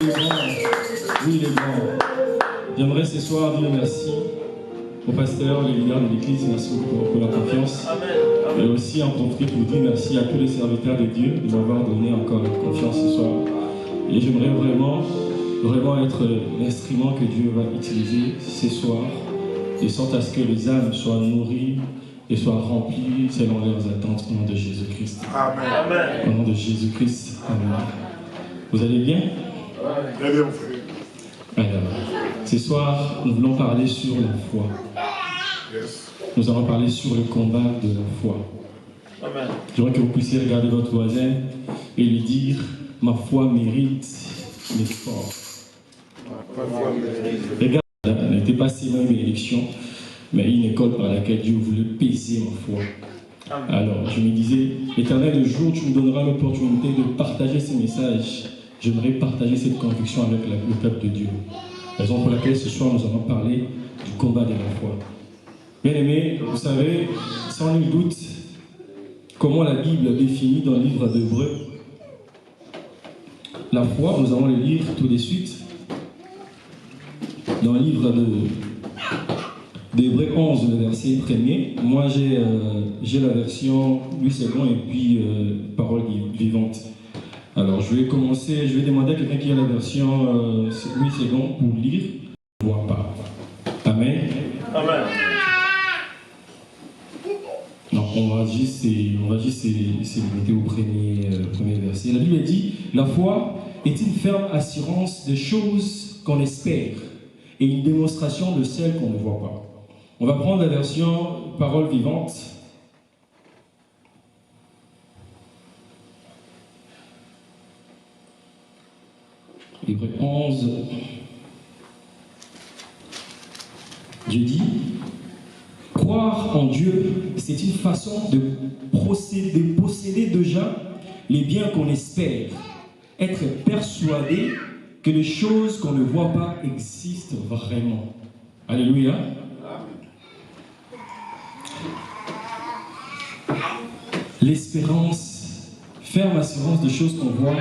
est grand. Oui, il est grand. J'aimerais ce soir dire merci au pasteur, les leaders de l'église, merci beaucoup pour la confiance. Et aussi en profiter pour dire merci à tous les serviteurs de Dieu de m'avoir donné encore confiance ce soir. Et j'aimerais vraiment être l'instrument que Dieu va utiliser ce soir, de sorte à ce que les âmes soient nourries et soient remplies selon leurs attentes au nom de Jésus-Christ. Amen. Au nom de Jésus-Christ. Amen. Vous allez bien? Très bien, frère. Alors, ce soir, nous voulons parler sur la foi. Yes. Nous allons parler sur le combat de la foi. Amen. J'aimerais que vous puissiez regarder votre voisin et lui dire « Ma foi mérite l'effort ». Regarde, n'était pas seulement une élection, mais une école par laquelle Dieu voulait peser ma foi. Alors, je me disais, Éternel, le jour où tu me donneras l'opportunité de partager ce message, j'aimerais partager cette conviction avec le peuple de Dieu. Raison pour laquelle ce soir, nous allons parler du combat de la foi. Bien aimés, vous savez, sans nul doute, comment la Bible définit dans le livre d'Hébreux la foi, nous allons le lire tout de suite. Dans le livre d'Hébreux 11, le verset 1er, moi j'ai la version Louis II et puis parole vivante. Alors je vais demander à quelqu'un qui a la version Louis II pour lire, je ne vois pas. Amen. Amen. Donc on va juste se limiter au premier verset. La Bible dit, la foi est une ferme assurance des choses qu'on espère et une démonstration de celles qu'on ne voit pas. On va prendre la version parole vivante. Hébreux 11. Je dis, croire en Dieu, c'est une façon de posséder déjà les biens qu'on espère, être persuadé que les choses qu'on ne voit pas existent vraiment. Alléluia. L'espérance, ferme assurance des choses qu'on voit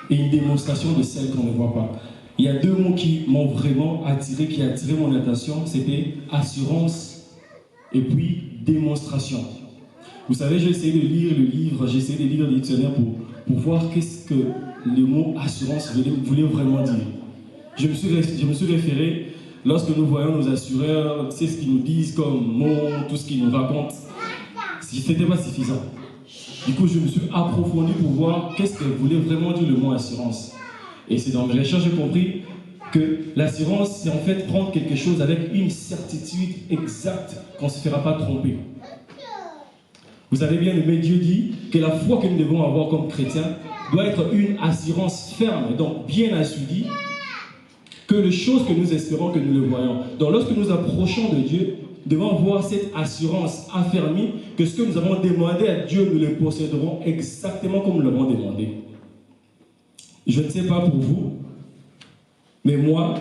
et une démonstration de celles qu'on ne voit pas. Il y a deux mots qui m'ont vraiment attiré, qui ont attiré mon attention, c'était assurance et puis démonstration. Vous savez, j'ai essayé de lire le livre, j'ai essayé de lire le dictionnaire pour voir qu'est-ce que le mot assurance voulait vraiment dire. Je me suis référé, lorsque nous voyons nos assureurs, c'est ce qu'ils nous disent comme mots, tout ce qu'ils nous racontent, ce n'était pas suffisant. Du coup, je me suis approfondi pour voir qu'est-ce que voulait vraiment dire le mot assurance. Et c'est dans mes recherches que j'ai compris que l'assurance, c'est en fait prendre quelque chose avec une certitude exacte qu'on ne se fera pas tromper. Vous savez bien, le Dieu dit que la foi que nous devons avoir comme chrétiens doit être une assurance ferme, donc bien assurée, que les choses que nous espérons, que nous le voyons. Donc lorsque nous approchons de Dieu, nous devons avoir cette assurance affermie que ce que nous avons demandé à Dieu, nous le posséderons exactement comme nous l'avons demandé. Je ne sais pas pour vous, mais moi,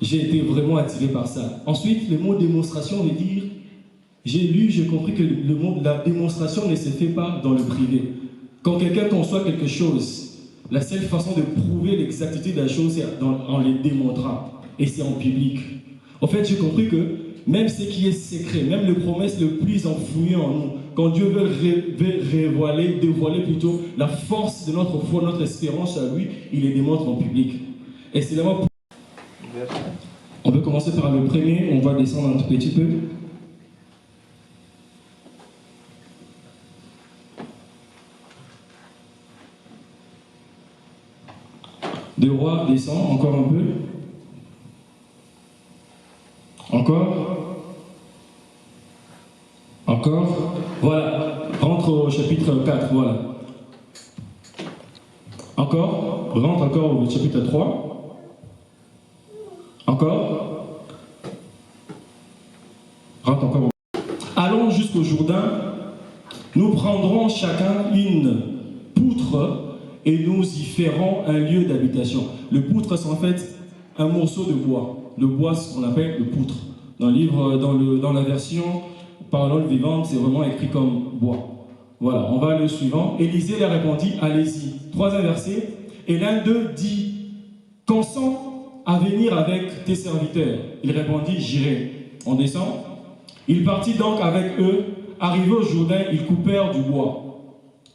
j'ai été vraiment attiré par ça. Ensuite, le mot démonstration veut dire, j'ai compris que le mot la démonstration ne se fait pas dans le privé. Quand quelqu'un conçoit quelque chose, la seule façon de prouver l'exactitude de la chose, c'est en les démontrant. Et c'est en public. En fait, j'ai compris que même ce qui est secret, même les promesses les plus enfouies en nous, quand Dieu veut dévoiler plutôt la force de notre foi, notre espérance à lui, il les démontre en public. Et c'est là où on peut commencer par le premier, on va descendre un tout petit peu. De roi, descend encore un peu. Encore. Voilà. Rentre au chapitre 4. Voilà. Encore. Rentre encore au chapitre 3. Encore. Rentre encore. Allons jusqu'au Jourdain. Nous prendrons chacun une poutre et nous y ferons un lieu d'habitation. Le poutre, c'est en fait un morceau de bois. Le bois, c'est ce qu'on appelle le poutre. Dans le livre, dans la version parole vivante, c'est vraiment écrit comme bois. Voilà, on va aller au suivant. Élisée leur répondit, allez-y. Troisième verset. Et l'un d'eux dit, consens à venir avec tes serviteurs. Il répondit, j'irai. On descend. Il partit donc avec eux. Arrivé au Jourdain, ils coupèrent du bois.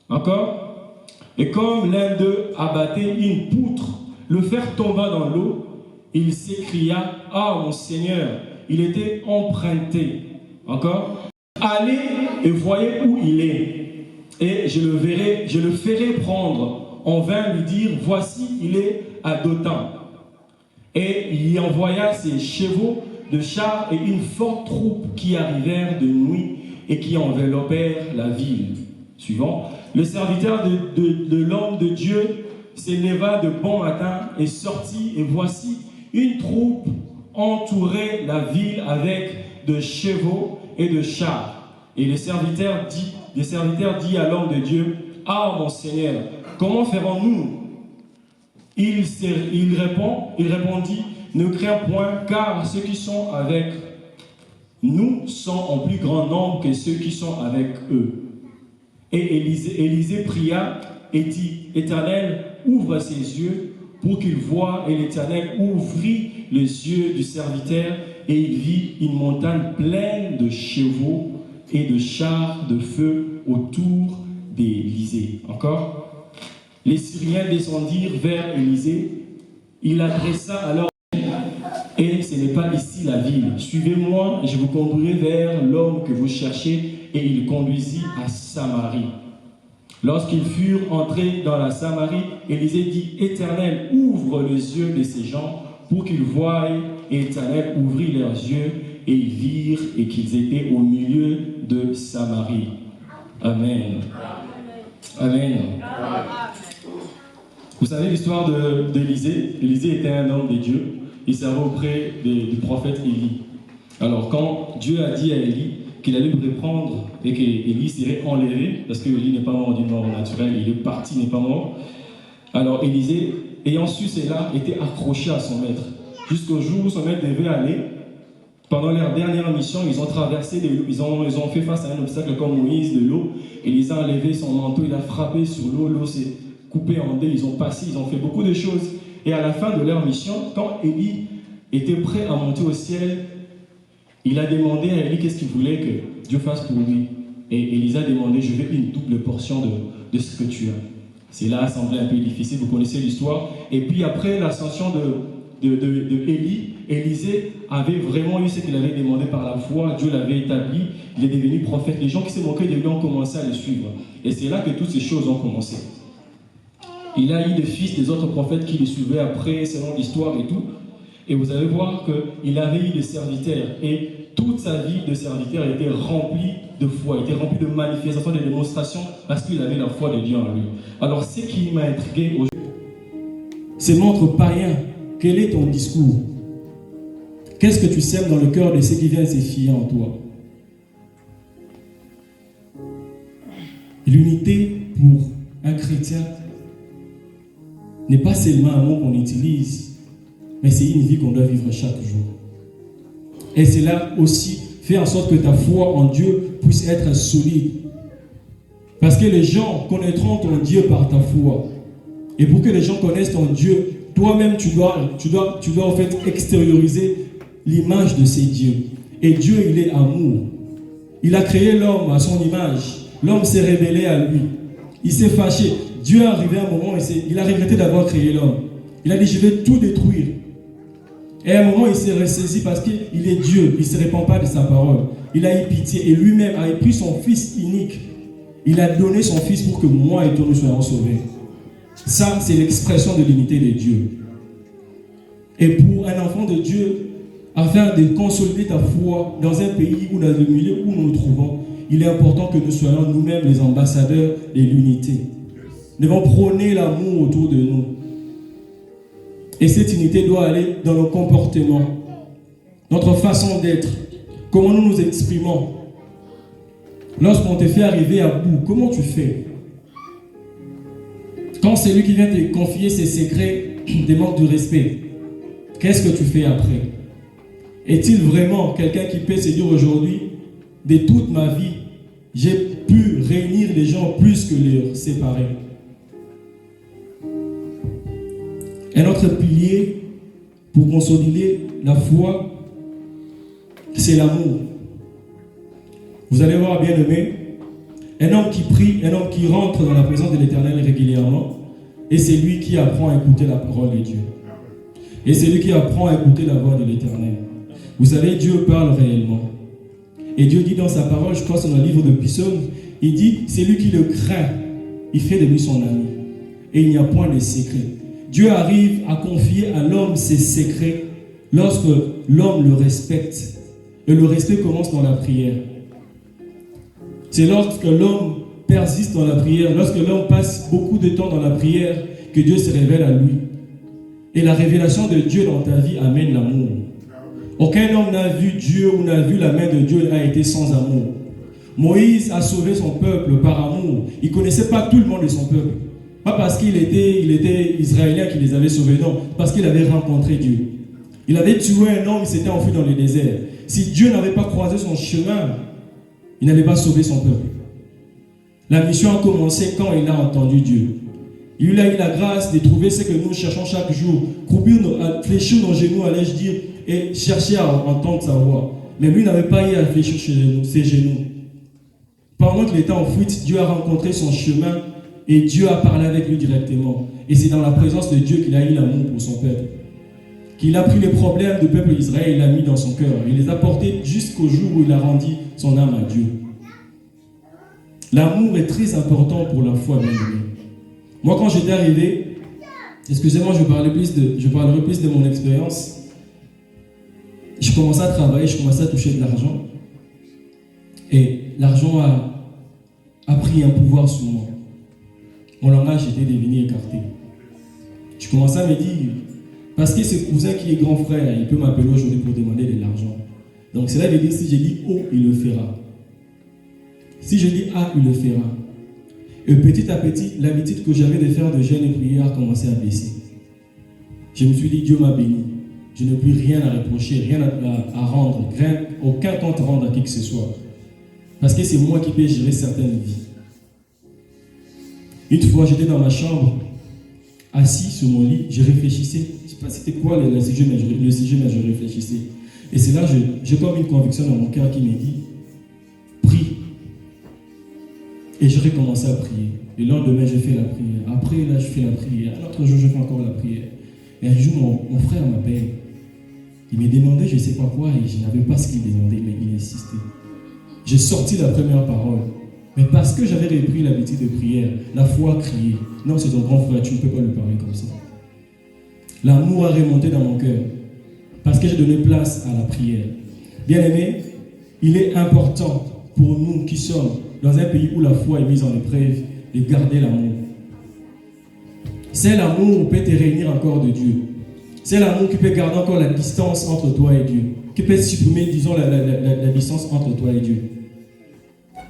D'accord? Et comme l'un d'eux abattait une poutre, le fer tomba dans l'eau, il s'écria, « Ah, mon Seigneur, il était emprunté. » Encore? « Allez et voyez où il est, et je le ferai prendre. » On vint lui dire, « Voici, il est à Dothan. » Et il y envoya ses chevaux de chars et une forte troupe qui arrivèrent de nuit et qui enveloppèrent la ville. Suivant. Le serviteur de l'homme de Dieu s'éleva de bon matin et sortit, et voici, une troupe entourait la ville avec de chevaux et de chars. Et les serviteurs dit à l'homme de Dieu, « Ah, mon Seigneur, comment ferons-nous » Il répondit, « Ne crains point, car ceux qui sont avec nous sont en plus grand nombre que ceux qui sont avec eux. » Et Élisée pria et dit, « Éternel, ouvre ses yeux pour qu'il voie. » Et l'Éternel ouvrit les yeux du serviteur, et il vit une montagne pleine de chevaux et de chars de feu autour d'Élisée. Encore. Les Syriens descendirent vers Élisée. Il adressa alors, « Et ce n'est pas ici la ville. Suivez-moi, et je vous conduirai vers l'homme que vous cherchez. » Et il conduisit à Samarie. Lorsqu'ils furent entrés dans la Samarie, Élisée dit, « Éternel, ouvre les yeux de ces gens pour qu'ils voient. » Et Éternel ouvrit leurs yeux, et ils virent et qu'ils étaient au milieu de Samarie. Amen. Amen. Vous savez l'histoire d'Élisée. Élisée était un homme de Dieu. Il servait auprès du prophète Élie. Alors quand Dieu a dit à Élie qu'il allait le reprendre et qu'Élie serait enlevé, parce que Élie n'est pas mort d'une mort naturelle, il est parti, n'est pas mort. Alors Élisée, ayant su cela, était accroché à son maître. Jusqu'au jour où son maître devait aller. Pendant leur dernière mission, ils ont traversé, ils ont fait face à un obstacle comme Moïse, de l'eau. Élisée a enlevé son manteau, il a frappé sur l'eau, l'eau s'est coupée en deux, ils ont passé, ils ont fait beaucoup de choses. Et à la fin de leur mission, quand Élie était prêt à monter au ciel, il a demandé à Élie qu'est-ce qu'il voulait que Dieu fasse pour lui. Et Élisée a demandé, je veux une double portion de ce que tu as. C'est là, ça semblait un peu difficile, vous connaissez l'histoire. Et puis après l'ascension de Élie, Élisée avait vraiment eu ce qu'il avait demandé par la foi, Dieu l'avait établi, il est devenu prophète. Les gens qui se moquaient de lui ont commencé à le suivre. Et c'est là que toutes ces choses ont commencé. Il a eu des fils des autres prophètes qui le suivaient après, selon l'histoire et tout. Et vous allez voir qu'il avait eu des serviteurs. Et toute sa vie de serviteur était remplie de foi, était remplie de manifestations, de démonstrations, parce qu'il avait la foi de Dieu en lui. Alors, ce qui m'a intrigué aujourd'hui, c'est notre païen. Quel est ton discours? Qu'est-ce que tu sèmes dans le cœur de ceux qui viennent se fier en toi? L'unité pour un chrétien n'est pas seulement un mot qu'on utilise, mais c'est une vie qu'on doit vivre chaque jour. Et cela aussi fait en sorte que ta foi en Dieu puisse être solide. Parce que les gens connaîtront ton Dieu par ta foi. Et pour que les gens connaissent ton Dieu, toi-même tu dois en fait extérioriser l'image de ces dieux. Et Dieu, il est amour. Il a créé l'homme à son image. L'homme s'est rebellé à lui. Il s'est fâché. Dieu est arrivé à un moment, il a regretté d'avoir créé l'homme. Il a dit, je vais tout détruire. Et à un moment, il s'est ressaisi parce qu'il est Dieu. Il ne se répand pas de sa parole. Il a eu pitié et lui-même a pris son fils unique. Il a donné son fils pour que moi et toi nous soyons sauvés. Ça, c'est l'expression de l'unité de Dieu. Et pour un enfant de Dieu, afin de consolider ta foi dans un pays ou dans le milieu où nous nous trouvons, il est important que nous soyons nous-mêmes les ambassadeurs de l'unité. Nous devons prôner l'amour autour de nous. Et cette unité doit aller dans nos comportements, notre façon d'être, comment nous nous exprimons. Lorsqu'on te fait arriver à bout, comment tu fais? Quand celui qui vient te confier ses secrets te manque de respect, qu'est-ce que tu fais après? Est-il vraiment quelqu'un qui peut se dire aujourd'hui, de toute ma vie, j'ai pu réunir les gens plus que les séparer? Un autre pilier pour consolider la foi, c'est l'amour. Vous allez voir, bien aimé, un homme qui prie, un homme qui rentre dans la présence de l'Éternel régulièrement, et c'est lui qui apprend à écouter la parole de Dieu. Et c'est lui qui apprend à écouter la voix de l'Éternel. Vous savez, Dieu parle réellement. Et Dieu dit dans sa parole, je crois que c'est dans le livre de Psaumes, il dit, c'est lui qui le craint, il fait de lui son ami. Et il n'y a point de secret. Dieu arrive à confier à l'homme ses secrets lorsque l'homme le respecte. Et le respect commence dans la prière. C'est lorsque l'homme persiste dans la prière, lorsque l'homme passe beaucoup de temps dans la prière, que Dieu se révèle à lui. Et la révélation de Dieu dans ta vie amène l'amour. Aucun homme n'a vu Dieu ou n'a vu la main de Dieu a été sans amour. Moïse a sauvé son peuple par amour. Il ne connaissait pas tout le monde de son peuple. Pas parce qu'il était israélien qu'il les avait sauvés, non. Parce qu'il avait rencontré Dieu. Il avait tué un homme, il s'était enfui dans le désert. Si Dieu n'avait pas croisé son chemin, il n'allait pas sauver son peuple. La mission a commencé quand il a entendu Dieu. Il a eu la grâce de trouver ce que nous cherchons chaque jour. Fléchir nos genoux, allais-je dire, et chercher à entendre sa voix. Mais lui n'avait pas eu à fléchir ses genoux. Pendant qu'il était en fuite, Dieu a rencontré son chemin et Dieu a parlé avec lui directement. Et c'est dans la présence de Dieu qu'il a eu l'amour pour son peuple. Qu'il a pris les problèmes du peuple d'Israël et il l'a mis dans son cœur. Il les a portés jusqu'au jour où il a rendu son âme à Dieu. L'amour est très important pour la foi, bien aimé. Moi, quand j'étais arrivé, excusez-moi, je parlerai plus de mon expérience. Je commençais à travailler, je commençais à toucher de l'argent. Et l'argent a pris un pouvoir sur moi. Mon langage était devenu écarté. Je commençais à me dire, parce que ce cousin qui est grand frère, il peut m'appeler aujourd'hui pour demander de l'argent. Donc cela veut dire, si je dis O, il le fera. Si je dis A, il le fera. Et petit à petit, l'habitude que j'avais de faire de jeûne et prière a commencé à baisser. Je me suis dit, Dieu m'a béni. Je n'ai plus rien à reprocher, rien à rendre, aucun compte à rendre à qui que ce soit. Parce que c'est moi qui peux gérer certaines vies. Une fois, j'étais dans ma chambre, assis sur mon lit, je réfléchissais. Je ne sais pas c'était quoi le sujet, mais je réfléchissais. Et c'est là, j'ai comme une conviction dans mon cœur qui me dit, prie. Et je recommençais à prier. Le lendemain, je fais la prière. Après, là, je fais la prière. Un autre jour, je fais encore la prière. Et un jour, mon frère m'appelle. Il me demandait, je ne sais pas quoi, et je n'avais pas ce qu'il demandait, mais il insistait. J'ai sorti la première parole. Mais parce que j'avais repris l'habitude de prière, la foi a crié. Non, c'est ton grand frère, tu ne peux pas lui parler comme ça. L'amour a remonté dans mon cœur. Parce que j'ai donné place à la prière. Bien aimé, il est important pour nous qui sommes dans un pays où la foi est mise en épreuve, de garder l'amour. C'est l'amour qui peut te réunir encore de Dieu. C'est l'amour qui peut garder encore la distance entre toi et Dieu. Qui peut supprimer, disons, la distance entre toi et Dieu.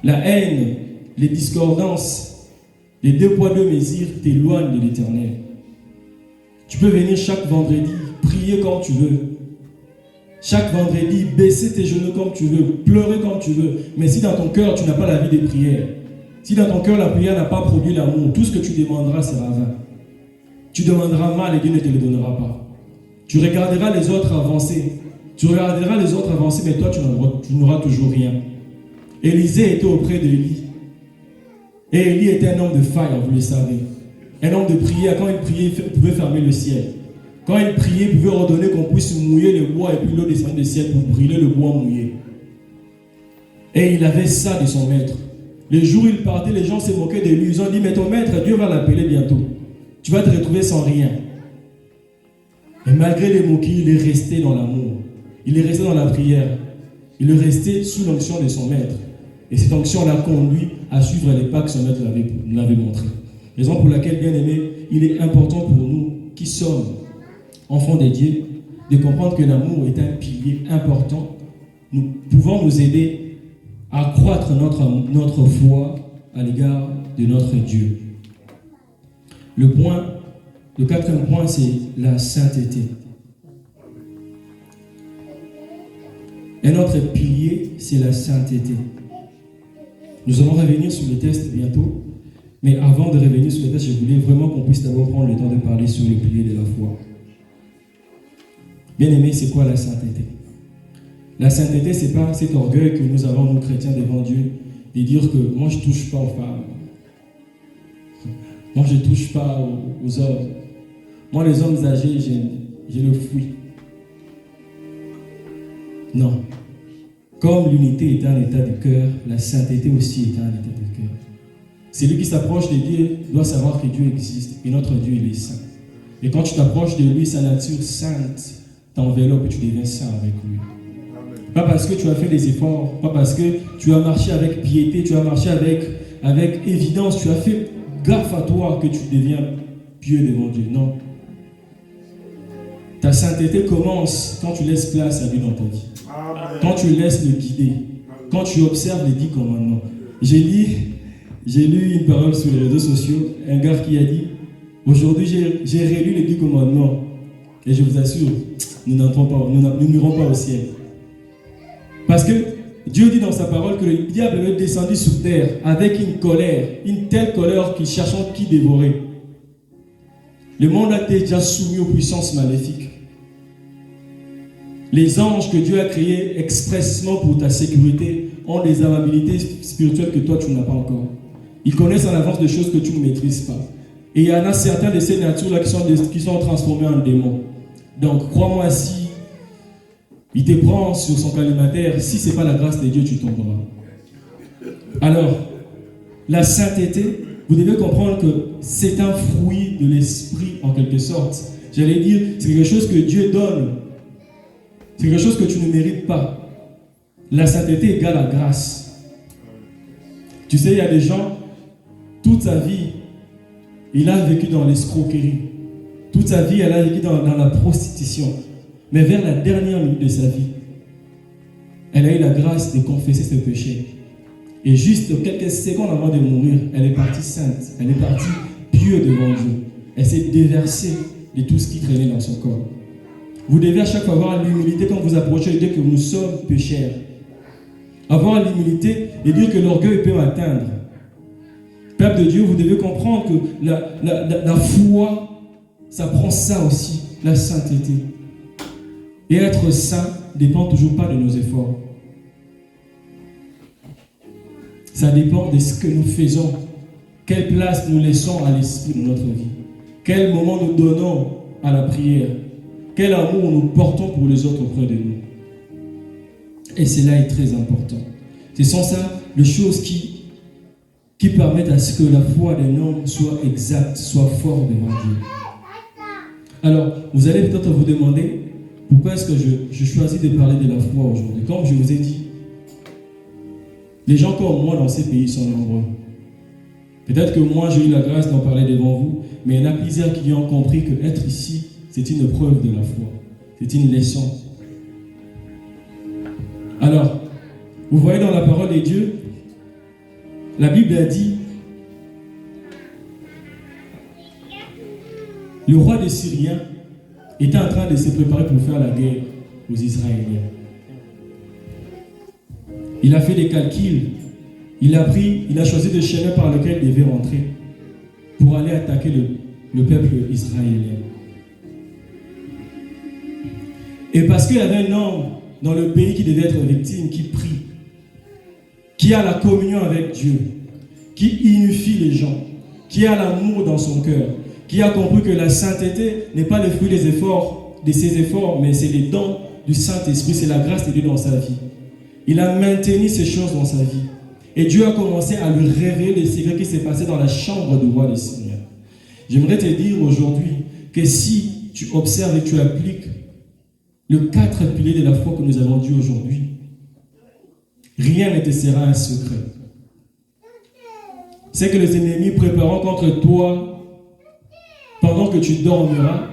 La haine, les discordances, les deux poids, deux mesures t'éloignent de l'Éternel. Tu peux venir chaque vendredi, prier comme tu veux. Chaque vendredi, baisser tes genoux comme tu veux, pleurer comme tu veux. Mais si dans ton cœur, tu n'as pas la vie de prière, si dans ton cœur, la prière n'a pas produit l'amour, tout ce que tu demanderas sera vain. Tu demanderas mal et Dieu ne te le donnera pas. Tu regarderas les autres avancer. Mais toi, tu n'auras toujours rien. Élisée était auprès d'Élie. Et Élie était un homme de faille, vous le savez. Un homme de prière. Quand il priait, il pouvait fermer le ciel. Quand il priait, il pouvait ordonner qu'on puisse mouiller le bois et puis l'eau descendait du ciel pour brûler le bois mouillé. Et il avait ça de son maître. Le jour où il partait, les gens se moquaient de lui. Ils ont dit, mais ton maître, Dieu va l'appeler bientôt. Tu vas te retrouver sans rien. Et malgré les moqueries, il est resté dans l'amour. Il est resté dans la prière. Il est resté sous l'onction de son maître. Et cette onction l'a conduit à suivre les pas que son maître l'avait montré. Raison pour laquelle, bien aimé, il est important pour nous qui sommes enfants de Dieu de comprendre que l'amour est un pilier important. Nous pouvons nous aider à accroître notre foi à l'égard de notre Dieu. Le quatrième point, c'est la sainteté. Un autre pilier, c'est la sainteté. Nous allons revenir sur le texte bientôt, Mais avant de revenir sur les textes, je voulais vraiment qu'on puisse d'abord prendre le temps de parler sur le pilier de la foi. Bien aimé, c'est quoi la sainteté? La sainteté, ce n'est pas cet orgueil que nous avons, nous chrétiens, devant Dieu, de dire que moi, je ne touche pas aux femmes. Moi, je ne touche pas aux hommes. Moi, les hommes âgés, je le fuis. Non. Comme l'unité est un état du cœur, la sainteté aussi est un état du cœur. Celui qui s'approche de Dieu doit savoir que Dieu existe et notre Dieu, il est saint. Et quand tu t'approches de lui, sa nature sainte t'enveloppe et tu deviens saint avec lui. Pas parce que tu as fait des efforts, pas parce que tu as marché avec piété, tu as marché avec évidence, tu as fait gaffe à toi que tu deviens pieux devant Dieu. Non. Ta sainteté commence quand tu laisses place à lui dans ta vie. Quand tu laisses le guider. Quand tu observes les 10 commandements. J'ai lu une parole sur les réseaux sociaux, un gars qui a dit « Aujourd'hui, j'ai relu les 10 commandements. Et je vous assure, nous n'irons pas au ciel. » Parce que Dieu dit dans sa parole que le diable est descendu sur terre avec une colère, une telle colère qu'il cherchait qui dévorer. Le monde a été déjà soumis aux puissances maléfiques. Les anges que Dieu a créés expressément pour ta sécurité ont des habilités spirituelles que toi tu n'as pas encore. Ils connaissent en avance des choses que tu ne maîtrises pas. Et il y en a certains de ces natures-là qui sont transformées en démons. Donc crois-moi, si il te prend sur son collimateur, si ce n'est pas la grâce de Dieu, tu tomberas. Alors, la sainteté, vous devez comprendre que c'est un fruit de l'esprit en quelque sorte. J'allais dire, c'est quelque chose que Dieu donne. C'est quelque chose que tu ne mérites pas. La sainteté égale la grâce. Tu sais, il y a des gens, toute sa vie, il a vécu dans l'escroquerie. Toute sa vie, elle a vécu dans la prostitution. Mais vers la dernière minute de sa vie, elle a eu la grâce de confesser ses péchés. Et juste quelques secondes avant de mourir, elle est partie sainte. Elle est partie pieuse devant Dieu. Elle s'est déversée de tout ce qui traînait dans son corps. Vous devez à chaque fois avoir l'humilité quand vous approchez de Dieu que nous sommes pécheurs. Avoir l'humilité et dire que l'orgueil peut m'atteindre. Peuple de Dieu, vous devez comprendre que la foi, ça prend ça aussi, la sainteté. Et être saint ne dépend toujours pas de nos efforts. Ça dépend de ce que nous faisons. Quelle place nous laissons à l'esprit de notre vie. Quel moment nous donnons à la prière. Quel amour nous portons pour les autres auprès de nous. Et cela est très important. Ce sont ça les choses qui permettent à ce que la foi d'un homme soit exacte, soit forte devant Dieu. Alors, vous allez peut-être vous demander pourquoi est-ce que je choisis de parler de la foi aujourd'hui. Comme je vous ai dit, les gens comme moi dans ces pays sont nombreux. Peut-être que moi j'ai eu la grâce d'en parler devant vous, mais il y en a plusieurs qui ont compris que être ici, c'est une preuve de la foi. C'est une leçon. Alors, vous voyez dans la parole de Dieu, la Bible a dit, le roi des Syriens était en train de se préparer pour faire la guerre aux Israéliens. Il a fait des calculs. Il a choisi le chemin par lequel il devait rentrer pour aller attaquer le peuple israélien. Et parce qu'il y avait un homme dans le pays qui devait être victime, qui prie, qui a la communion avec Dieu, qui unifie les gens, qui a l'amour dans son cœur, qui a compris que la sainteté n'est pas le fruit des efforts, de ses efforts, mais c'est les dons du Saint-Esprit, c'est la grâce de Dieu dans sa vie. Il a maintenu ces choses dans sa vie. Et Dieu a commencé à lui révéler les secrets qui s'est passé dans la chambre du roi des Syriens. J'aimerais te dire aujourd'hui que si tu observes et tu appliques les 4 piliers de la foi que nous avons dit aujourd'hui, rien ne te sera un secret. C'est que les ennemis prépareront contre toi pendant que tu dormiras,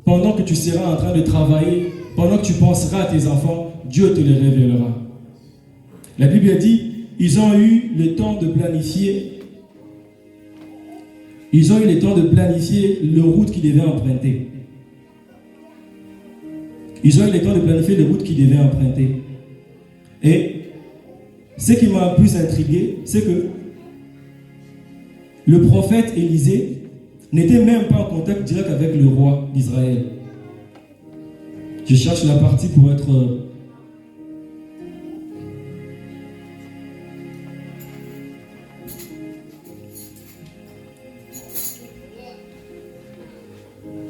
pendant que tu seras en train de travailler, pendant que tu penseras à tes enfants, Dieu te les révélera. La Bible dit, ils ont eu le temps de planifier. Ils ont eu le temps de planifier le route qu'ils devaient emprunter. Ils ont eu le temps de planifier les routes qu'ils devaient emprunter. Et ce qui m'a plus intrigué, c'est que le prophète Élisée n'était même pas en contact direct avec le roi d'Israël. Je cherche la partie pour être...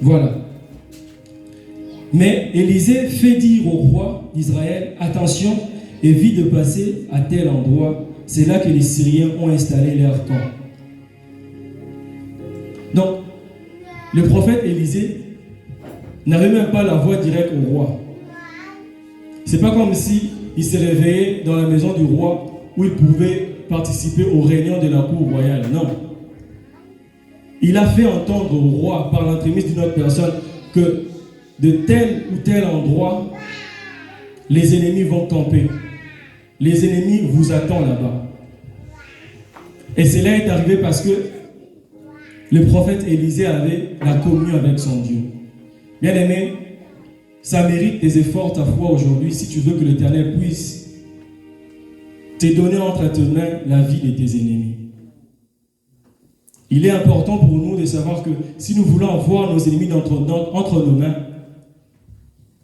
Voilà. Mais Élisée fait dire au roi d'Israël, attention, évite de passer à tel endroit. C'est là que les Syriens ont installé leur camp. Donc, le prophète Élisée n'avait même pas la voix directe au roi. C'est pas comme si il s'est réveillé dans la maison du roi où il pouvait participer aux réunions de la cour royale. Non. Il a fait entendre au roi, par l'entremise d'une autre personne, que de tel ou tel endroit, les ennemis vont camper. Les ennemis vous attendent là-bas. Et cela est arrivé parce que le prophète Élisée avait la communion avec son Dieu. Bien aimé, ça mérite des efforts ta foi aujourd'hui si tu veux que l'Éternel puisse te donner entre tes mains la vie de tes ennemis. Il est important pour nous de savoir que si nous voulons voir nos ennemis entre nos mains,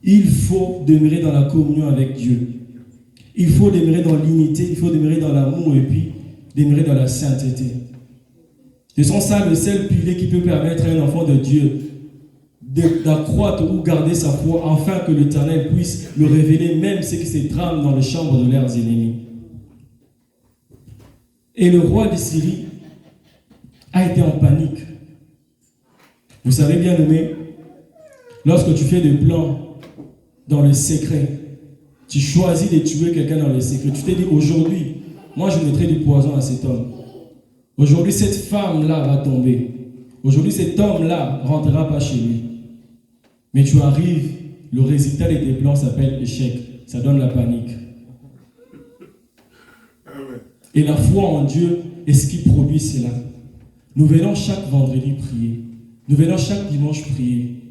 il faut demeurer dans la communion avec Dieu. Il faut demeurer dans l'unité, il faut demeurer dans l'amour et puis demeurer dans la sainteté. Ce sont ça le seul pilier qui peut permettre à un enfant de Dieu d'accroître ou garder sa foi afin que l'Éternel puisse le révéler même ce qui se trame dans les chambres de leurs ennemis. Et le roi de Syrie a été en panique. Vous savez bien aimé, lorsque tu fais des plans dans le secret, tu choisis de tuer quelqu'un dans le secret, tu t'es dit aujourd'hui, moi je mettrai du poison à cet homme. Aujourd'hui cette femme-là va tomber. Aujourd'hui cet homme-là ne rentrera pas chez lui. Mais tu arrives, le résultat de tes plans s'appelle échec. Ça donne la panique. Et la foi en Dieu est ce qui produit cela. Nous venons chaque vendredi prier. Nous venons chaque dimanche prier.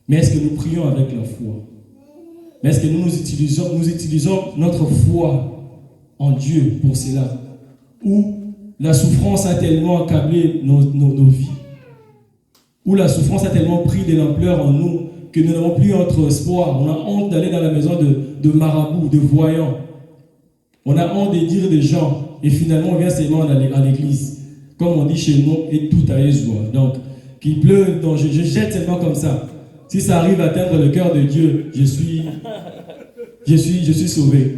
Mais est-ce que nous prions avec la foi? Mais est-ce que nous utilisons notre foi en Dieu pour cela? Ou la souffrance a tellement accablé nos vies? Ou la souffrance a tellement pris de l'ampleur en nous que nous n'avons plus notre espoir. On a honte d'aller dans la maison de marabouts, de voyants. On a honte de dire des gens. Et finalement, on vient seulement à l'église. Comme on dit chez nous, et tout à Yeshua. Donc, qu'il pleuve, donc je jette seulement comme ça. Si ça arrive à atteindre le cœur de Dieu, je suis sauvé.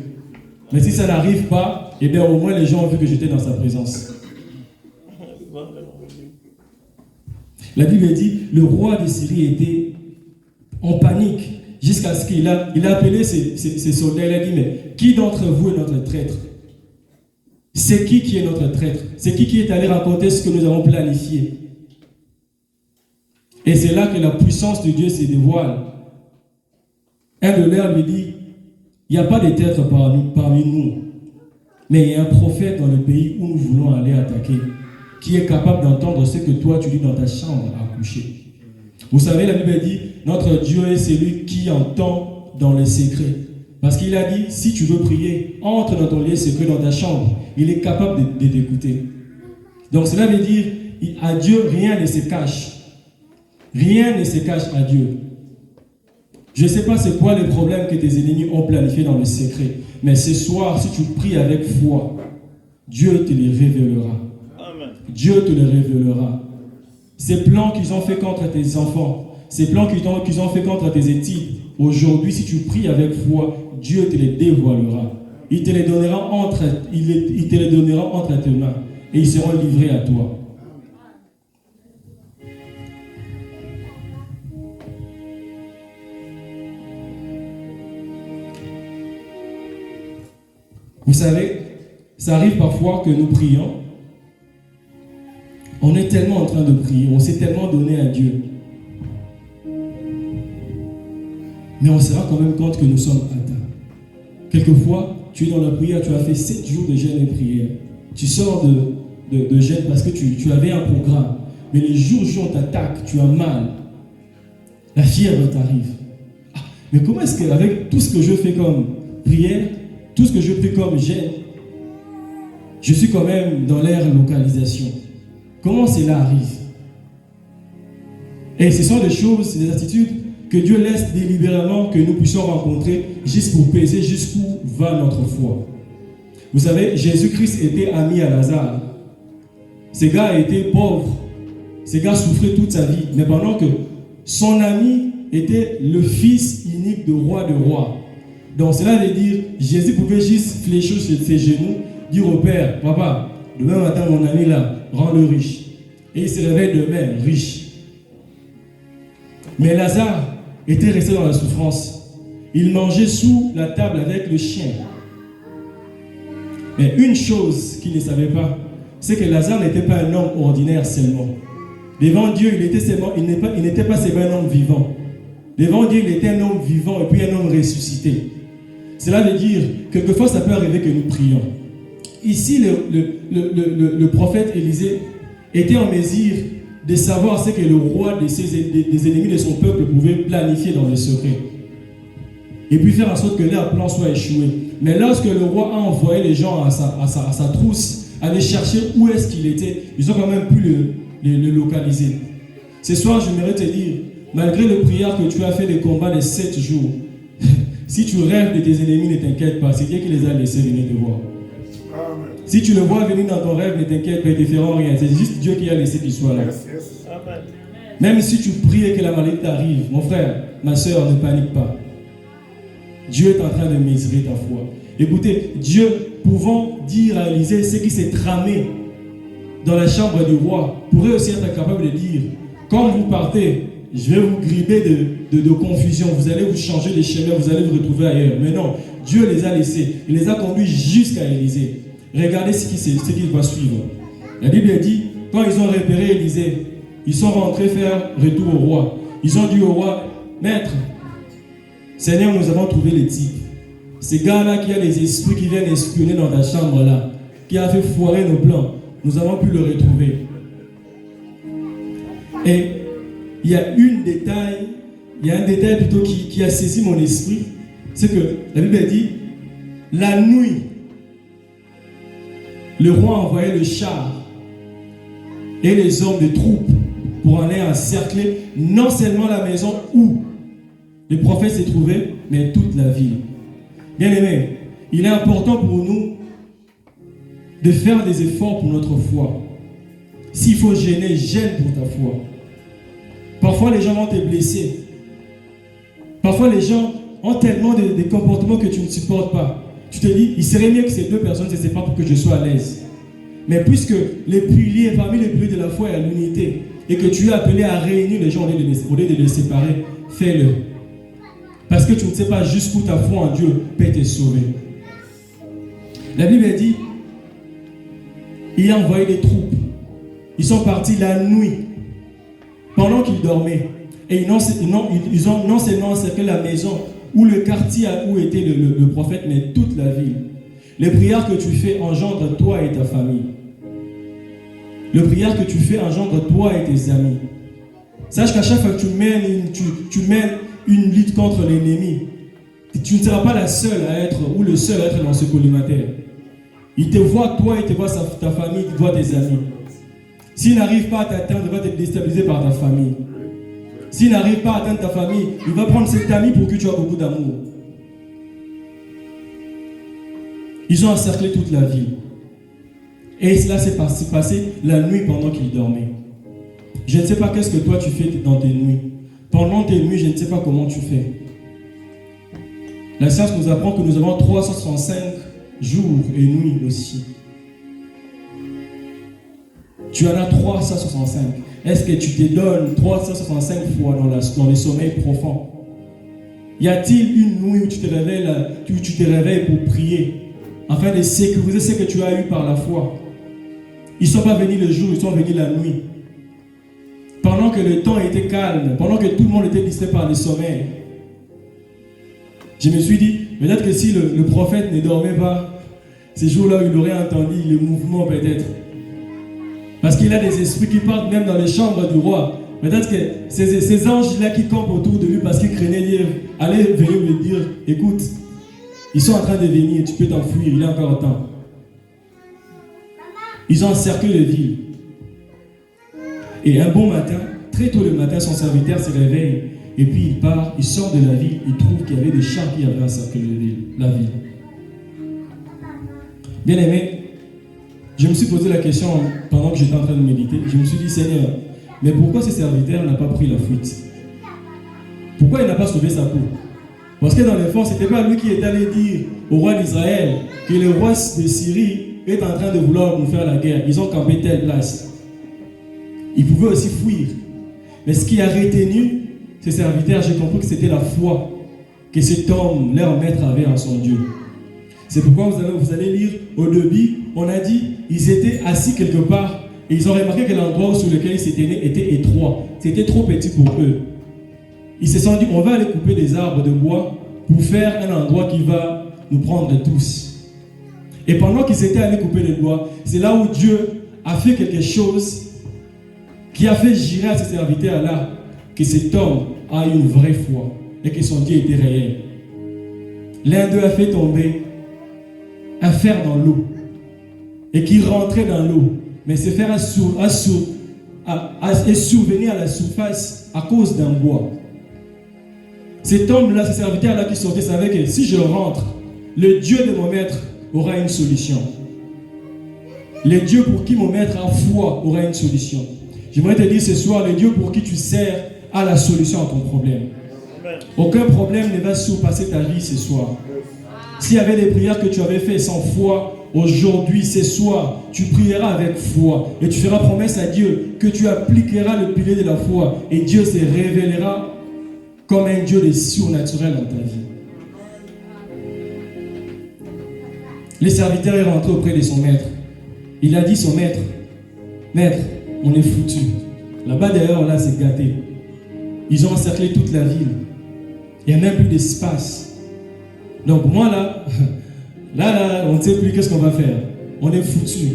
Mais si ça n'arrive pas, eh bien au moins les gens ont vu que j'étais dans sa présence. La Bible dit, le roi de Syrie était en panique jusqu'à ce qu'il a appelé ses soldats. Il a dit, mais qui d'entre vous est notre traître? C'est qui est notre traître? C'est qui est allé raconter ce que nous avons planifié? Et c'est là que la puissance de Dieu se dévoile. Un de leurs lui dit, il n'y a pas de traître parmi nous, mais il y a un prophète dans le pays où nous voulons aller attaquer, qui est capable d'entendre ce que toi tu dis dans ta chambre à coucher. Vous savez, la Bible dit, notre Dieu est celui qui entend dans les secrets. Parce qu'il a dit, si tu veux prier, entre dans ton lieu secret, dans ta chambre. Il est capable de t'écouter. Donc cela veut dire, à Dieu, rien ne se cache. Rien ne se cache à Dieu. Je ne sais pas c'est quoi les problèmes que tes ennemis ont planifiés dans le secret. Mais ce soir, si tu pries avec foi, Dieu te les révélera. Amen. Dieu te les révélera. Ces plans qu'ils ont fait contre tes enfants, ces plans qu'ils ont fait contre tes études, aujourd'hui, si tu pries avec foi, Dieu te les dévoilera. Il te les donnera entre tes mains et ils seront livrés à toi. Vous savez, ça arrive parfois que nous prions, on est tellement en train de prier, on s'est tellement donné à Dieu. Mais on se rend quand même compte que nous sommes atteints. Quelquefois, tu es dans la prière, tu as fait 7 jours de jeûne et prière. Tu sors de jeûne parce que tu avais un programme. Mais les jours où on t'attaque, tu as mal. La fièvre t'arrive. Ah, mais comment est-ce qu'avec tout ce que je fais comme prière, tout ce que je prie comme jeûne, je suis quand même dans l'air localisation. Comment cela arrive? Et ce sont des choses, des attitudes que Dieu laisse délibérément que nous puissions rencontrer juste pour peser jusqu'où va notre foi. Vous savez, Jésus-Christ était ami à Lazare. Ce gars était pauvre. Ce gars souffrait toute sa vie. Mais pendant que son ami était le fils unique de roi de rois. Donc cela veut dire, Jésus pouvait juste fléchir sur ses genoux, dire au Père, papa, demain matin mon ami là, rends-le riche. Et il se réveille demain, riche. Mais Lazare était resté dans la souffrance. Il mangeait sous la table avec le chien. Mais une chose qu'il ne savait pas, c'est que Lazare n'était pas un homme ordinaire seulement. Devant Dieu, il n'était pas seulement un homme vivant. Devant Dieu, il était un homme vivant et puis un homme ressuscité. Cela veut dire, quelquefois ça peut arriver que nous prions. Ici, le prophète Élisée était en mesure de savoir ce que le roi des ennemis de son peuple pouvait planifier dans le secret. Et puis faire en sorte que leur plan soit échoué. Mais lorsque le roi a envoyé les gens à sa trousse, aller chercher où est-ce qu'il était, ils ont quand même pu le localiser. Ce soir, j'aimerais te dire, malgré le prière que tu as fait des combats de 7 jours, si tu rêves de tes ennemis, ne t'inquiète pas, c'est Dieu qui les a laissés venir te voir. Amen. Si tu le vois venir dans ton rêve, ne t'inquiète pas, ils ne te feront rien. C'est juste Dieu qui a laissé qu'ils soient là. Amen. Même si tu pries et que la maladie t'arrive, mon frère, ma soeur, ne panique pas. Dieu est en train de mesurer ta foi. Écoutez, Dieu pouvant dire à Élisée ce qui s'est tramé dans la chambre du roi, pourrait aussi être capable de dire, quand vous partez, je vais vous griber de confusion, vous allez vous changer de chemin, vous allez vous retrouver ailleurs. Mais non, Dieu les a laissés, il les a conduits jusqu'à Élisée. Regardez ce qui va suivre. La Bible dit, quand ils ont repéré Élisée, ils sont rentrés faire retour au roi. Ils ont dit au roi, maître, Seigneur, nous avons trouvé les types. Ces gars-là qui a les esprits qui viennent espionner dans ta chambre là, qui a fait foirer nos plans, nous avons pu le retrouver. Et il y a un détail plutôt qui a saisi mon esprit, c'est que la Bible dit, la nuit, le roi a envoyé le char et les hommes de troupes pour aller encercler non seulement la maison où le prophète s'est trouvé, mais toute la ville. Bien aimé, il est important pour nous de faire des efforts pour notre foi. S'il faut gêner, gêne pour ta foi. Parfois, les gens vont te blesser. Parfois, les gens ont tellement de comportements que tu ne supportes pas. Tu te dis, il serait mieux que ces deux personnes ne se séparent pour que je sois à l'aise. Mais puisque parmi les piliers de la foi, il y a l'unité, et que tu es appelé à réunir les gens au lieu de les séparer, fais-le. Parce que tu ne sais pas jusqu'où ta foi en Dieu peut te sauver. La Bible dit, il a envoyé des troupes. Ils sont partis la nuit, pendant qu'ils dormaient. Et ils ont non seulement encerclé la maison ou le quartier où était le prophète, mais toute la ville. Les prières que tu fais engendrent toi et ta famille. Les prières que tu fais engendrent toi et tes amis. Sache qu'à chaque fois que tu mènes une lutte contre l'ennemi, tu ne seras pas la seule à être, ou le seul à être dans ce collimateur. Il te voit toi, il te voit ta famille, il te voit tes amis. S'il n'arrive pas à t'atteindre, il va te déstabiliser par ta famille. S'il n'arrive pas à atteindre ta famille, il va prendre cet ami pour qui tu as beaucoup d'amour. Ils ont encerclé toute la ville. Et cela s'est passé la nuit pendant qu'ils dormaient. Je ne sais pas qu'est-ce que toi tu fais dans tes nuits. Pendant tes nuits, je ne sais pas comment tu fais. La science nous apprend que nous avons 365 jours et nuits aussi. Tu en as 365. Est-ce que tu te donnes 365 fois dans les sommeils profonds? Y a-t-il une nuit où tu te réveilles pour prier, afin de sécuriser ce que tu as eu par la foi? Ils ne sont pas venus le jour, ils sont venus la nuit. Pendant que le temps était calme, pendant que tout le monde était distrait par le sommeil, je me suis dit, peut-être que si le prophète ne dormait pas, ces jours-là, il aurait entendu le mouvement peut-être. Parce qu'il a des esprits qui partent même dans les chambres du roi. Peut-être que ces anges-là qui campent autour de lui parce qu'ils craignaient l'hiver, allaient venir lui dire, écoute, ils sont en train de venir, tu peux t'enfuir, il est encore temps. Ils ont encerclé les villes. Et un bon matin, très tôt le matin, son serviteur se réveille. Et puis il part, il sort de la ville, il trouve qu'il y avait des chars qui avaient encerclé la ville. Bien aimé, je me suis posé la question pendant que j'étais en train de méditer. Je me suis dit, Seigneur, mais pourquoi ce serviteur n'a pas pris la fuite? Pourquoi il n'a pas sauvé sa peau? Parce que dans le fond, ce n'était pas lui qui est allé dire au roi d'Israël que le roi de Syrie est en train de vouloir nous faire la guerre. Ils ont campé telle place. Ils pouvaient aussi fuir. Mais ce qui a retenu ces serviteurs, j'ai compris que c'était la foi que cet homme, leur maître, avait en son Dieu. C'est pourquoi vous allez lire au début, on a dit, ils étaient assis quelque part et ils ont remarqué que l'endroit sur lequel ils s'étaient nés était étroit. C'était trop petit pour eux. Ils se sont dit, on va aller couper des arbres de bois pour faire un endroit qui va nous prendre tous. Et pendant qu'ils étaient allés couper les bois, c'est là où Dieu a fait quelque chose qui a fait girer à ces serviteurs-là que cet homme a une vraie foi et que son Dieu était réel. L'un d'eux a fait tomber un fer dans l'eau et qui rentrait dans l'eau, mais ce fer est survenu à la surface à cause d'un bois. Cet homme-là, ce serviteur-là qui sortait, savait que si je rentre, le Dieu de mon maître aura une solution. Le Dieu pour qui mon maître a foi aura une solution. J'aimerais te dire ce soir, le Dieu pour qui tu sers a la solution à ton problème. Aucun problème ne va surpasser ta vie ce soir. S'il y avait des prières que tu avais faites sans foi, aujourd'hui, ce soir, tu prieras avec foi et tu feras promesse à Dieu que tu appliqueras le pilier de la foi et Dieu se révélera comme un Dieu de surnaturel dans ta vie. Le serviteur est rentré auprès de son maître. Il a dit son maître, maître, on est foutu. Là-bas d'ailleurs, là, c'est gâté. Ils ont encerclé toute la ville. Il n'y a même plus d'espace. Donc moi là, on ne sait plus qu'est-ce qu'on va faire. On est foutu.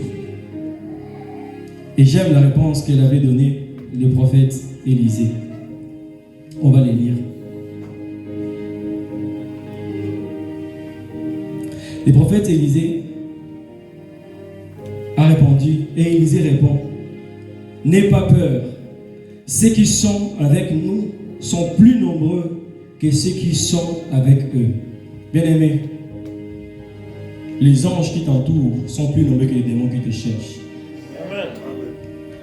Et j'aime la réponse qu'elle avait donnée le prophète Élisée. On va les lire. Le prophète Élisée a répondu, et Élisée répond, n'aie pas peur, ceux qui sont avec nous sont plus nombreux que ceux qui sont avec eux. Bien-aimés, les anges qui t'entourent sont plus nombreux que les démons qui te cherchent. Amen.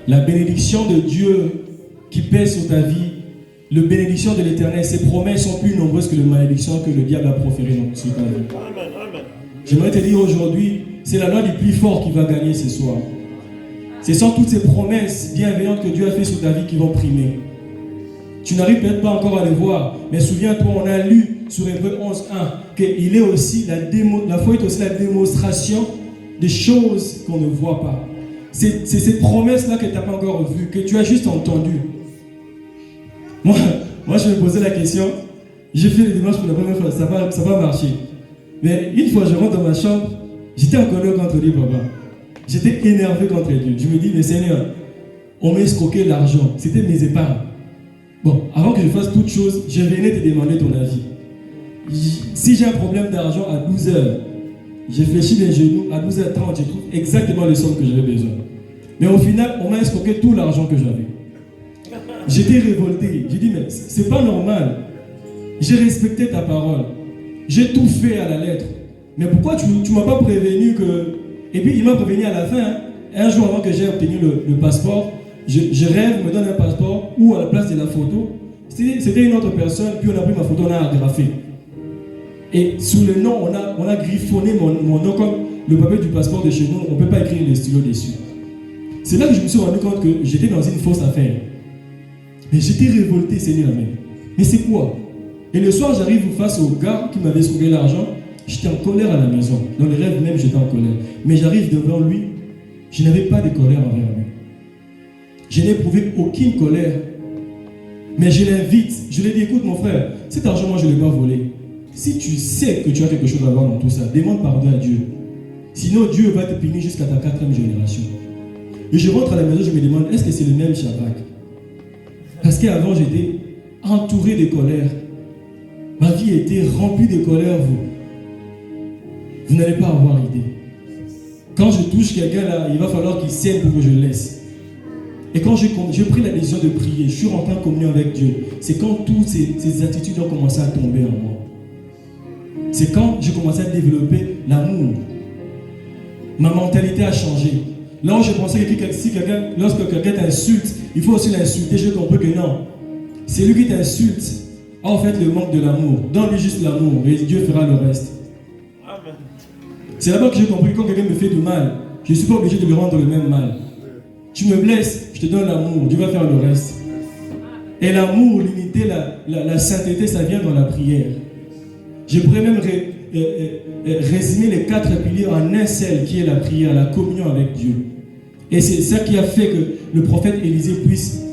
La bénédiction de Dieu qui pèse sur ta vie, la bénédiction de l'Éternel, ses promesses sont plus nombreuses que les malédictions que le diable a proférées sur ta vie. Amen. Amen. J'aimerais te dire aujourd'hui, c'est la loi du plus fort qui va gagner ce soir. Ce sont toutes ces promesses bienveillantes que Dieu a fait sur ta vie qui vont primer. Tu n'arrives peut-être pas encore à les voir, mais souviens-toi, on a lu sur Hébreux 11.1 qu'il est aussi la foi est aussi la démonstration des choses qu'on ne voit pas. C'est ces promesses-là que tu n'as pas encore vues, que tu as juste entendues. Moi, je me posais la question, j'ai fait les démarches pour la première fois, ça va marcher. Mais une fois, je rentre dans ma chambre, j'étais en colère contre lui, papa. J'étais énervé contre Dieu. Je me dis, mais Seigneur, on m'a escroqué l'argent. C'était mes épargnes. Bon, avant que je fasse toute chose, je venais te demander ton avis. Si j'ai un problème d'argent à 12h, j'ai fléchi les genoux, à 12h30, je trouve exactement les sommes que j'avais besoin. Mais au final, on m'a escroqué tout l'argent que j'avais. J'étais révolté. J'ai dit, mais c'est pas normal. J'ai respecté ta parole. J'ai tout fait à la lettre. Mais pourquoi tu ne m'as pas prévenu que... Et puis il m'a prévenu à la fin, hein, un jour avant que j'ai obtenu le passeport, je rêve, me donne un passeport où à la place de la photo, c'était une autre personne, puis on a pris ma photo, on a agrafé. Et sous le nom, on a griffonné mon nom comme le papier du passeport de chez nous, on ne peut pas écrire les stylos dessus. C'est là que je me suis rendu compte que j'étais dans une fausse affaire. Mais j'étais révolté, Seigneur. Mais c'est quoi? Et le soir, j'arrive face au gars qui m'avait escroqué l'argent. J'étais en colère à la maison. Dans les rêves même, j'étais en colère. Mais j'arrive devant lui. Je n'avais pas de colère envers lui. Je n'ai éprouvé aucune colère. Mais je l'invite. Je lui ai dit, écoute mon frère, cet argent, moi, je ne l'ai pas volé. Si tu sais que tu as quelque chose à voir dans tout ça, demande pardon à Dieu. Sinon, Dieu va te punir jusqu'à ta 4e génération. Et je rentre à la maison, je me demande, est-ce que c'est le même Shadrach? Parce qu'avant, j'étais entouré de colère. Ma vie était remplie de colère, vous n'allez pas avoir idée. Quand je touche quelqu'un là, il va falloir qu'il saigne pour que je le laisse. Et quand j'ai pris la décision de prier, je suis rentré en communion avec Dieu. C'est quand toutes ces attitudes ont commencé à tomber en moi. C'est quand j'ai commencé à développer l'amour. Ma mentalité a changé. Là où je pensais que lorsque quelqu'un t'insulte, il faut aussi l'insulter, j'ai compris que non. C'est lui qui t'insulte a en fait le manque de l'amour. Donne-lui juste l'amour et Dieu fera le reste. Amen. C'est là-bas que j'ai compris que quand quelqu'un me fait du mal, je ne suis pas obligé de lui rendre le même mal. Tu me blesses, je te donne l'amour, Dieu va faire le reste. Et l'amour, l'unité, la sainteté, ça vient dans la prière. Je pourrais même résumer les 4 piliers en un seul qui est la prière, la communion avec Dieu. Et c'est ça qui a fait que le prophète Élisée puisse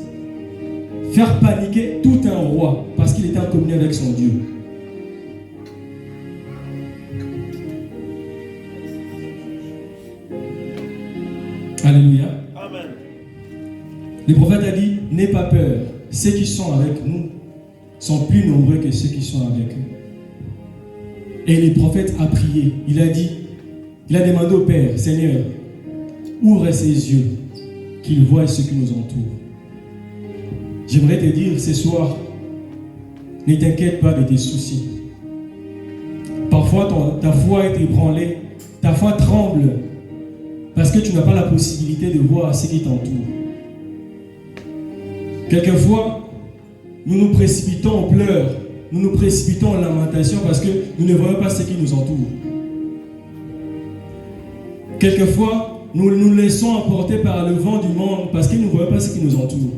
faire paniquer tout un roi parce qu'il était en communion avec son Dieu. Alléluia. Amen. Le prophète a dit, n'aie pas peur, ceux qui sont avec nous sont plus nombreux que ceux qui sont avec eux. Et le prophète a prié, il a dit, il a demandé au Père, Seigneur, ouvre ses yeux, qu'il voie ce qui nous entoure. J'aimerais te dire ce soir, ne t'inquiète pas de tes soucis. Parfois, ta foi est ébranlée, ta foi tremble, parce que tu n'as pas la possibilité de voir ce qui t'entoure. Quelquefois, nous nous précipitons en pleurs, nous nous précipitons en lamentation parce que nous ne voyons pas ce qui nous entoure. Quelquefois, nous nous laissons emporter par le vent du monde parce que nous ne voyons pas ce qui nous entoure.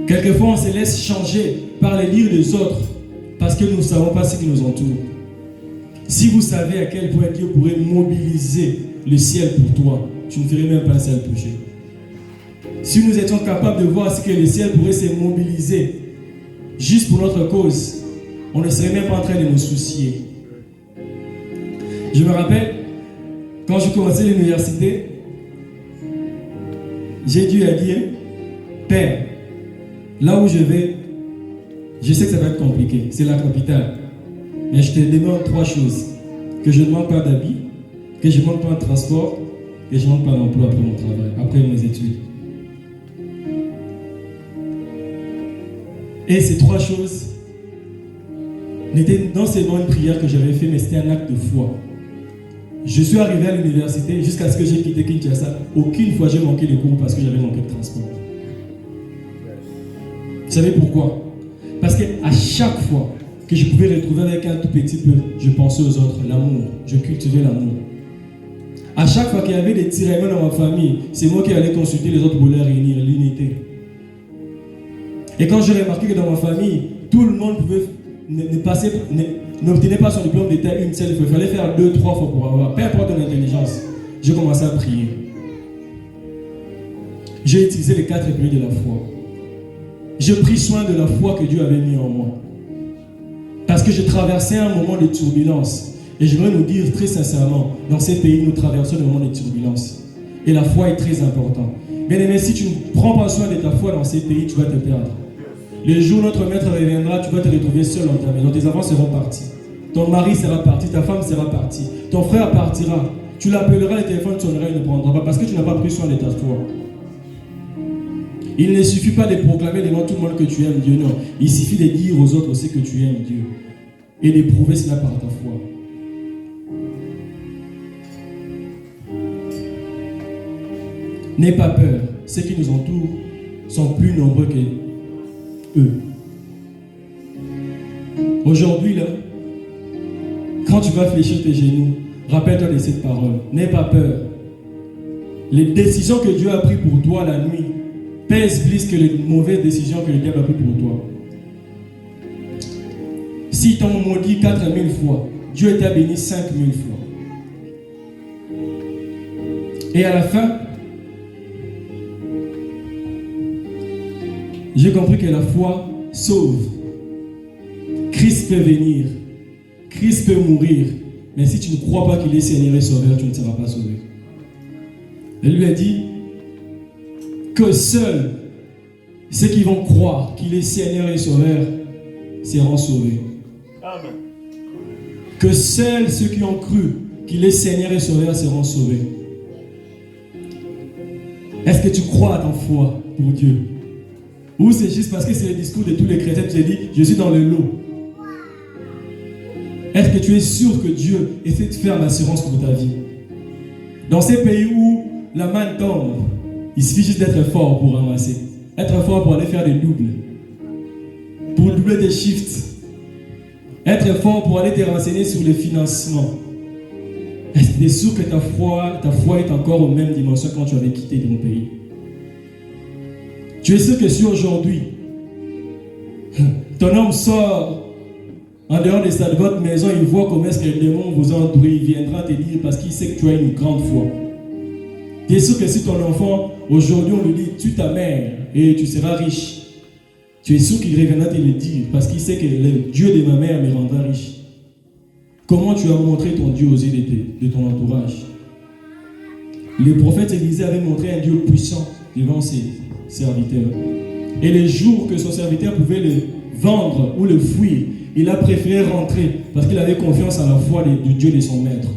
Quelquefois, on se laisse changer par les dires des autres parce que nous ne savons pas ce qui nous entoure. Si vous savez à quel point Dieu pourrait mobiliser le ciel pour toi, tu ne ferais même pas un seul péché. Si nous étions capables de voir ce que le ciel pourrait se mobiliser juste pour notre cause, on ne serait même pas en train de nous soucier. Je me rappelle, quand je commençais l'université, j'ai dû dire, Père, là où je vais, je sais que ça va être compliqué, c'est la capitale. Mais je te demande 3 choses. Que je ne manque pas d'habits, que je ne manque pas de transport, que je ne manque pas d'emploi après mon travail, après mes études. Et ces 3 choses n'étaient non seulement une prière que j'avais fait, mais c'était un acte de foi. Je suis arrivé à l'université jusqu'à ce que j'ai quitté Kinshasa. Aucune fois j'ai manqué les cours parce que j'avais manqué de transport. Vous savez pourquoi? Parce qu'à chaque fois que je pouvais retrouver avec un tout petit peu, je pensais aux autres, l'amour, je cultivais l'amour. À chaque fois qu'il y avait des tiraillements dans ma famille, c'est moi qui allais consulter les autres pour les réunir, l'unité. Et quand j'ai remarqué que dans ma famille, tout le monde pouvait n'obtenait pas son diplôme d'État une seule fois, il fallait faire 2, 3 fois pour avoir, peu importe ton intelligence, j'ai commencé à prier. J'ai utilisé les 4 piliers de la foi. J'ai pris soin de la foi que Dieu avait mis en moi. Parce que je traversais un moment de turbulence. Et je voudrais nous dire très sincèrement, dans ces pays, nous traversons un moment de turbulence. Et la foi est très importante. Bien aimé, si tu ne prends pas soin de ta foi dans ces pays, tu vas te perdre. Le jour où notre maître reviendra, tu vas te retrouver seul dans ta maison. Tes enfants seront partis. Ton mari sera parti, ta femme sera partie. Ton frère partira. Tu l'appelleras, le téléphone sonnera, il ne prendra pas parce que tu n'as pas pris soin de ta foi. Il ne suffit pas de proclamer devant tout le monde que tu aimes Dieu, non. Il suffit de dire aux autres aussi que tu aimes Dieu. Et d'éprouver cela par ta foi. N'aie pas peur. Ceux qui nous entourent sont plus nombreux que eux. Aujourd'hui, là, quand tu vas fléchir tes genoux, rappelle-toi de cette parole. N'aie pas peur. Les décisions que Dieu a prises pour toi la nuit pèsent plus que les mauvaises décisions que le diable a prises pour toi. Si t'ont maudit 4000 fois, Dieu t'a béni 5000 fois. Et à la fin, j'ai compris que la foi sauve. Christ peut venir, Christ peut mourir, mais si tu ne crois pas qu'il est Seigneur et Sauveur, tu ne seras pas sauvé. Elle lui a dit que seuls ceux qui vont croire qu'il est Seigneur et Sauveur seront sauvés. Amen. Que seuls ceux qui ont cru qu'il est Seigneur et Sauveur seront sauvés. Est-ce que tu crois à ta foi pour Dieu? Ou c'est juste parce que c'est le discours de tous les chrétiens que tu as dit, je suis dans le lot? Est-ce que tu es sûr que Dieu essaie de faire l'assurance pour ta vie? Dans ces pays où la manne tombe, il suffit juste d'être fort pour ramasser. Être fort pour aller faire des doubles. Pour doubler des shifts. Être fort pour aller te renseigner sur les financements. Est-ce que tu es sûr que ta foi est encore aux mêmes dimensions quand tu avais quitté ton pays? Tu es sûr que si aujourd'hui, ton homme sort en dehors de votre maison, il voit comment est-ce que le démon vous entoure, il viendra te dire parce qu'il sait que tu as une grande foi. Tu es sûr que si ton enfant, aujourd'hui on lui dit, tue ta mère et tu seras riche, tu es sûr qu'il reviendra te le dire parce qu'il sait que le Dieu de ma mère me rendra riche. Comment tu as montré ton Dieu aux yeux de ton entourage? Le prophète Élisée avait montré un Dieu puissant devant ses serviteurs. Et les jours que son serviteur pouvait le vendre ou le fuir, il a préféré rentrer parce qu'il avait confiance en la foi du Dieu de son maître.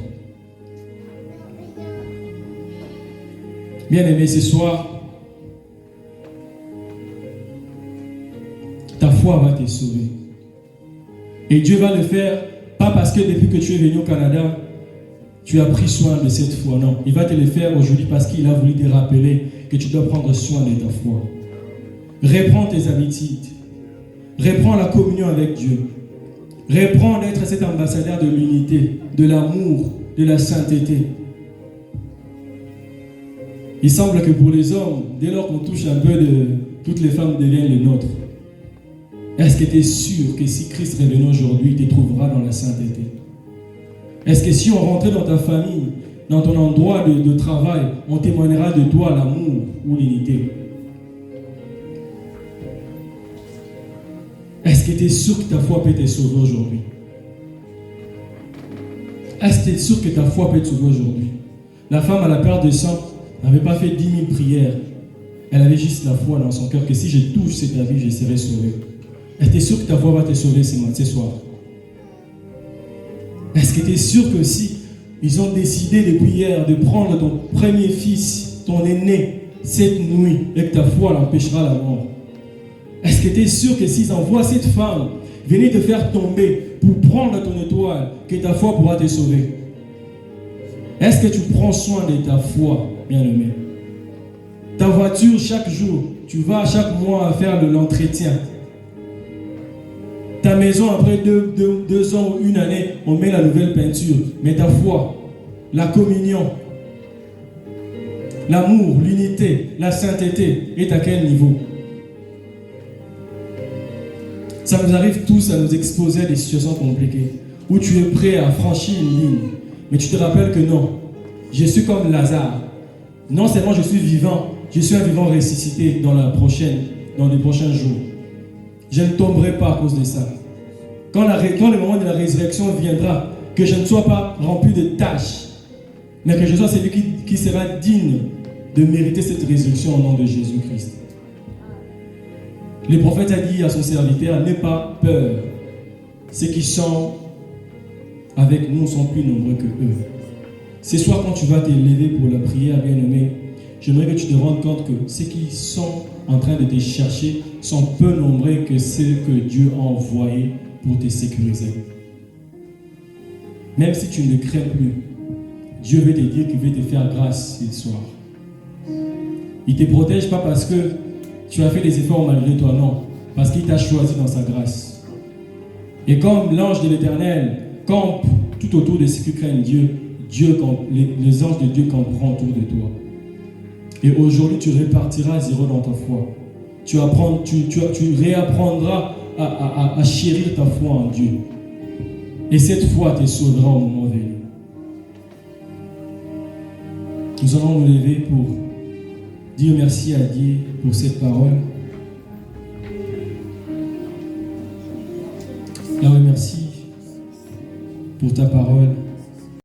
Bien-aimé, ce soir, ta foi va te sauver. Et Dieu va le faire, pas parce que depuis que tu es venu au Canada, tu as pris soin de cette foi. Non, il va te le faire aujourd'hui parce qu'il a voulu te rappeler que tu dois prendre soin de ta foi. Reprends tes habitudes. Reprends la communion avec Dieu. Reprends d'être cet ambassadeur de l'unité, de l'amour, de la sainteté. Il semble que pour les hommes, dès lors qu'on touche un peu de... toutes les femmes deviennent les nôtres. Est-ce que tu es sûr que si Christ revenait aujourd'hui, il te trouvera dans la sainteté? Est-ce que si on rentrait dans ta famille, dans ton endroit de travail, on témoignera de toi l'amour ou l'unité? Est-ce que tu es sûr que ta foi peut te sauver aujourd'hui? Est-ce que tu es sûr que ta foi peut te sauver aujourd'hui? La femme à la perte de sang n'avait pas fait 10 000 prières. Elle avait juste la foi dans son cœur que si je touche cette vie, je serai sauvé. Est-ce que tu es sûr que ta foi va te sauver ce soir? Est-ce que tu es sûr que si ils ont décidé depuis hier de prendre ton premier fils, ton aîné, cette nuit, et que ta foi l'empêchera la mort? Est-ce que tu es sûr que s'ils envoient cette femme venir te faire tomber pour prendre ton étoile, que ta foi pourra te sauver? Est-ce que tu prends soin de ta foi, bien-aimé? Ta voiture, chaque jour, tu vas chaque mois faire de l'entretien. Ta maison, après 2 ans ou 1 année, on met la nouvelle peinture. Mais ta foi, la communion, l'amour, l'unité, la sainteté est à quel niveau? Ça nous arrive tous à nous exposer à des situations compliquées, où tu es prêt à franchir une ligne, mais tu te rappelles que non, je suis comme Lazare. Non seulement je suis vivant, je suis un vivant ressuscité dans les prochains jours. Je ne tomberai pas à cause de ça. Quand le moment de la résurrection viendra, que je ne sois pas rempli de tâches, mais que je sois celui qui sera digne de mériter cette résurrection au nom de Jésus-Christ. Le prophète a dit à son serviteur, n'aie pas peur. Ceux qui sont avec nous sont plus nombreux que eux. Ce soir, quand tu vas te lever pour la prière, bien-aimé, j'aimerais que tu te rendes compte que ceux qui sont en train de te chercher sont peu nombreux que ceux que Dieu a envoyés pour te sécuriser. Même si tu ne crains plus, Dieu veut te dire qu'il veut te faire grâce ce soir. Il ne te protège pas parce que tu as fait des efforts malgré toi, non. Parce qu'il t'a choisi dans sa grâce. Et comme l'ange de l'Éternel campe tout autour de ceux qui craignent Dieu, les anges de Dieu camperont autour de toi. Et aujourd'hui, tu repartiras zéro dans ta foi. Tu réapprendras à chérir ta foi en Dieu. Et cette foi te sauvera au moment venu. Nous allons nous lever pour dire merci à Dieu pour cette parole. Yahweh, merci pour ta parole.